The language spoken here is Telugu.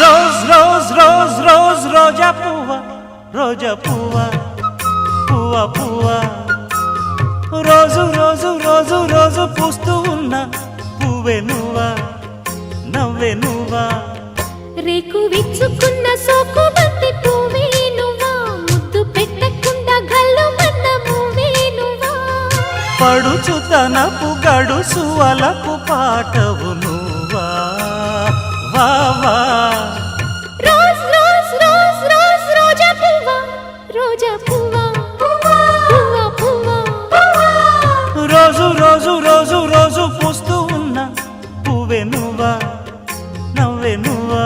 రోజ్ రోజ్ రోజ్ రోజ్ రోజా పువ్వ రోజా పువ్వ పువ్వ పువ్వ రోజు రోజు రోజు రోజు పూస్తూ ఉన్న పువ్వే నువ్వా నవ్వే నువ్వా రేకు విచ్చుకున్న సోకు బంతి పువ్వే నువ్వా ముద్దు పెట్టకుండా గల్లు మన్న పువ్వే నువ్వా పడుచుతనపు గడుసు అలకు పాటవు నువ్వా వా వా రోజ్ రోజ్ రోజ్ రోజ్ రోజా పువ్వ రోజా పువ్వ పువ్వ పువ్వ రోజు రోజు రోజు రోజు పూస్తూ ఉన్న పువ్వే నువ్వా నవ్వే నువ్వా